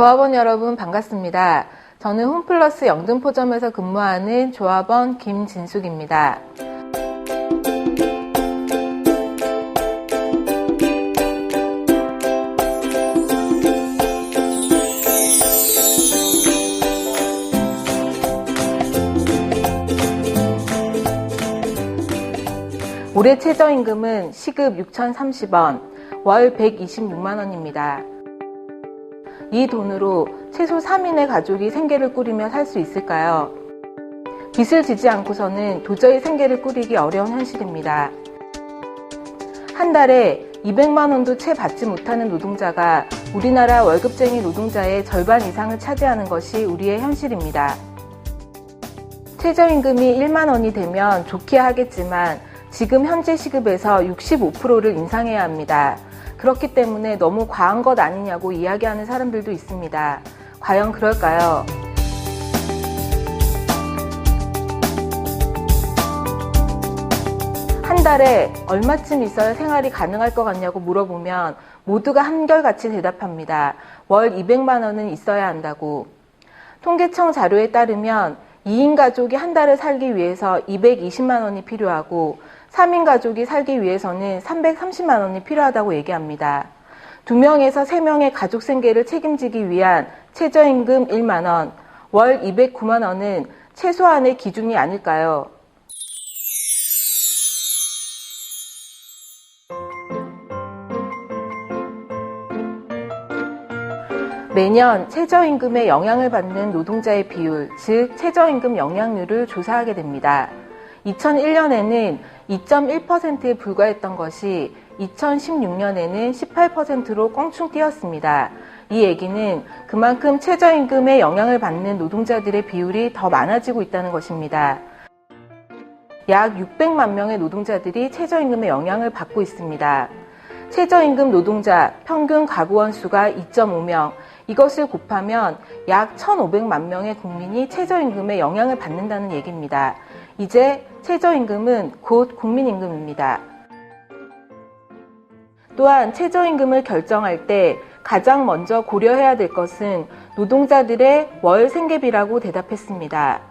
조합원 여러분 반갑습니다. 저는 홈플러스 영등포점에서 근무하는 조합원 김진숙입니다. 올해 최저임금은 시급 6,030원, 월 126만 원입니다. 이 돈으로 최소 3인의 가족이 생계를 꾸리며 살 수 있을까요? 빚을 지지 않고서는 도저히 생계를 꾸리기 어려운 현실입니다. 한 달에 200만 원도 채 받지 못하는 노동자가 우리나라 월급쟁이 노동자의 절반 이상을 차지하는 것이 우리의 현실입니다. 최저임금이 1만 원이 되면 좋기야 하겠지만 지금 현재 시급에서 65%를 인상해야 합니다. 그렇기 때문에 너무 과한 것 아니냐고 이야기하는 사람들도 있습니다. 과연 그럴까요? 한 달에 얼마쯤 있어야 생활이 가능할 것 같냐고 물어보면 모두가 한결같이 대답합니다. 월 200만 원은 있어야 한다고. 통계청 자료에 따르면 2인 가족이 한 달을 살기 위해서 220만 원이 필요하고 3인 가족이 살기 위해서는 330만 원이 필요하다고 얘기합니다. 2명에서 3명의 가족 생계를 책임지기 위한 최저임금 1만 원, 월 209만 원은 최소한의 기준이 아닐까요? 매년 최저임금에 영향을 받는 노동자의 비율, 즉 최저임금 영향률을 조사하게 됩니다. 2001년에는 2.1%에 불과했던 것이 2016년에는 18%로 껑충 뛰었습니다. 이 얘기는 그만큼 최저임금에 영향을 받는 노동자들의 비율이 더 많아지고 있다는 것입니다. 약 600만 명의 노동자들이 최저임금에 영향을 받고 있습니다. 최저임금 노동자 평균 가구원 수가 2.5명, 이것을 곱하면 약 1,500만 명의 국민이 최저임금에 영향을 받는다는 얘기입니다. 이제 최저임금은 곧 국민임금입니다. 또한 최저임금을 결정할 때 가장 먼저 고려해야 될 것은 노동자들의 월 생계비라고 대답했습니다.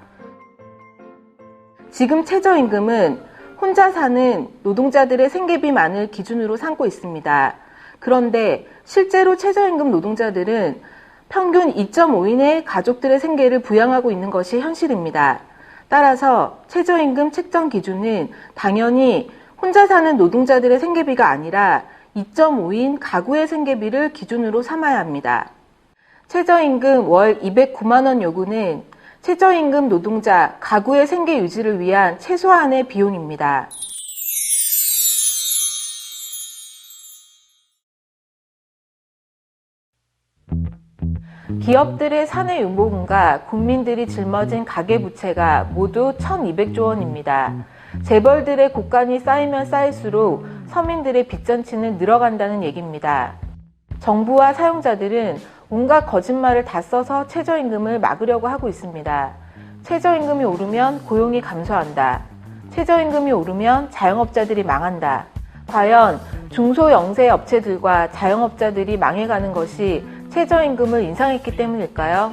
지금 최저임금은 혼자 사는 노동자들의 생계비만을 기준으로 삼고 있습니다. 그런데 실제로 최저임금 노동자들은 평균 2.5인의 가족들의 생계를 부양하고 있는 것이 현실입니다. 따라서 최저임금 책정 기준은 당연히 혼자 사는 노동자들의 생계비가 아니라 2.5인 가구의 생계비를 기준으로 삼아야 합니다. 최저임금 월 209만 원 요구는 최저임금 노동자 가구의 생계 유지를 위한 최소한의 비용입니다. 기업들의 사내 유보금과 국민들이 짊어진 가계부채가 모두 1,200조 원입니다. 재벌들의 곡간이 쌓이면 쌓일수록 서민들의 빚잔치는 늘어간다는 얘기입니다. 정부와 사용자들은 온갖 거짓말을 다 써서 최저임금을 막으려고 하고 있습니다. 최저임금이 오르면 고용이 감소한다. 최저임금이 오르면 자영업자들이 망한다. 과연 중소영세 업체들과 자영업자들이 망해가는 것이 최저임금을 인상했기 때문일까요?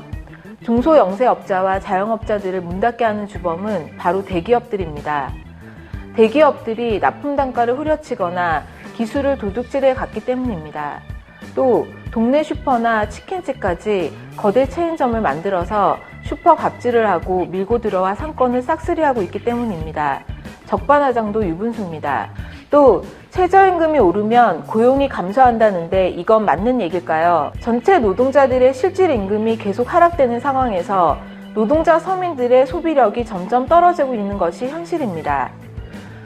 중소영세업자와 자영업자들을 문 닫게 하는 주범은 바로 대기업들입니다. 대기업들이 납품단가를 후려치거나 기술을 도둑질해 갔기 때문입니다. 또 동네 슈퍼나 치킨집까지 거대 체인점을 만들어서 슈퍼 갑질을 하고 밀고 들어와 상권을 싹쓸이하고 있기 때문입니다. 적반하장도 유분수입니다. 또 최저임금이 오르면 고용이 감소한다는데 이건 맞는 얘기일까요? 전체 노동자들의 실질 임금이 계속 하락되는 상황에서 노동자 서민들의 소비력이 점점 떨어지고 있는 것이 현실입니다.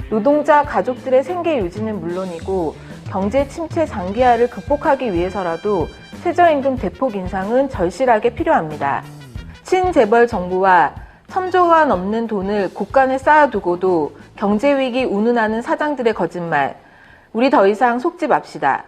노동자 가족들의 생계 유지는 물론이고 경제 침체 장기화를 극복하기 위해서라도 최저임금 대폭 인상은 절실하게 필요합니다. 친재벌 정부와 1,000조가 넘는 돈을 곳간에 쌓아두고도 경제위기 운운하는 사장들의 거짓말, 우리 더 이상 속지 맙시다.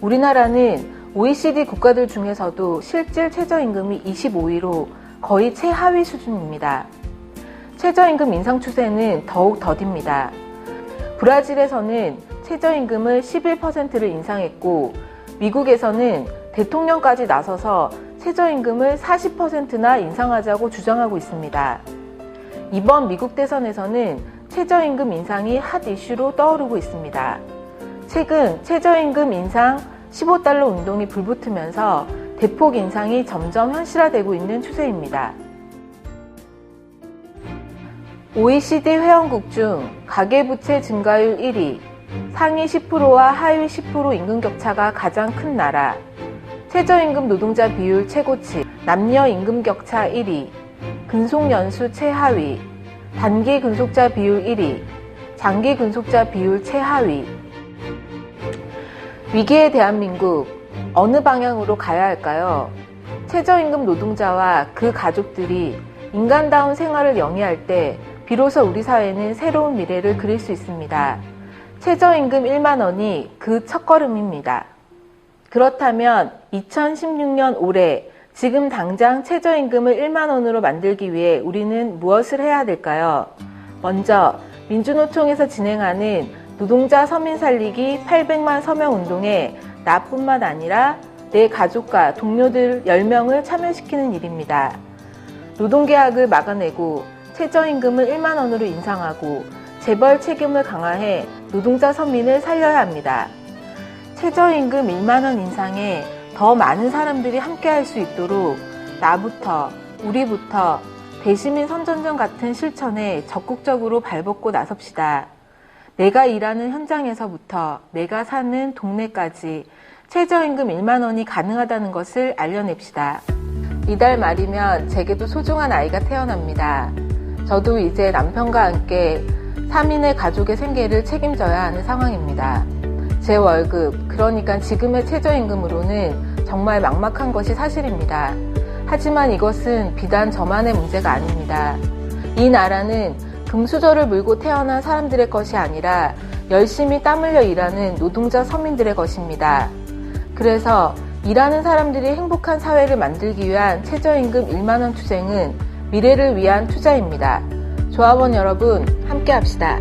우리나라는 OECD 국가들 중에서도 실질 최저임금이 25위로 거의 최하위 수준입니다. 최저임금 인상 추세는 더욱 더딥니다. 브라질에서는 최저임금을 11%를 인상했고 미국에서는 대통령까지 나서서 최저임금을 40%나 인상하자고 주장하고 있습니다. 이번 미국 대선에서는 최저임금 인상이 핫 이슈로 떠오르고 있습니다. 최근 최저임금 인상 15달러 운동이 불붙으면서 대폭 인상이 점점 현실화되고 있는 추세입니다. OECD 회원국 중 가계부채 증가율 1위, 상위 10%와 하위 10% 임금 격차가 가장 큰 나라, 최저임금 노동자 비율 최고치, 남녀 임금 격차 1위, 근속연수 최하위, 단기 근속자 비율 1위, 장기 근속자 비율 최하위. 위기의 대한민국, 어느 방향으로 가야 할까요? 최저임금 노동자와 그 가족들이 인간다운 생활을 영위할 때 비로소 우리 사회는 새로운 미래를 그릴 수 있습니다. 최저임금 1만 원이 그 첫걸음입니다. 그렇다면 2016년 올해 지금 당장 최저임금을 1만 원으로 만들기 위해 우리는 무엇을 해야 될까요? 먼저 민주노총에서 진행하는 노동자 서민 살리기 800만 서명 운동에 나뿐만 아니라 내 가족과 동료들 10명을 참여시키는 일입니다. 노동계약을 막아내고 최저임금을 1만 원으로 인상하고 재벌 책임을 강화해 노동자 서민을 살려야 합니다. 최저임금 1만 원 인상에 더 많은 사람들이 함께할 수 있도록 나부터, 우리부터 대시민 선전전 같은 실천에 적극적으로 발벗고 나섭시다. 내가 일하는 현장에서부터 내가 사는 동네까지 최저임금 1만 원이 가능하다는 것을 알려냅시다. 이달 말이면 제게도 소중한 아이가 태어납니다. 저도 이제 남편과 함께 3인의 가족의 생계를 책임져야 하는 상황입니다. 제 월급, 그러니까 지금의 최저임금으로는 정말 막막한 것이 사실입니다. 하지만 이것은 비단 저만의 문제가 아닙니다. 이 나라는 금수저를 물고 태어난 사람들의 것이 아니라 열심히 땀 흘려 일하는 노동자 서민들의 것입니다. 그래서 일하는 사람들이 행복한 사회를 만들기 위한 최저임금 1만 원 투쟁은 미래를 위한 투자입니다. 조합원 여러분, 함께 합시다.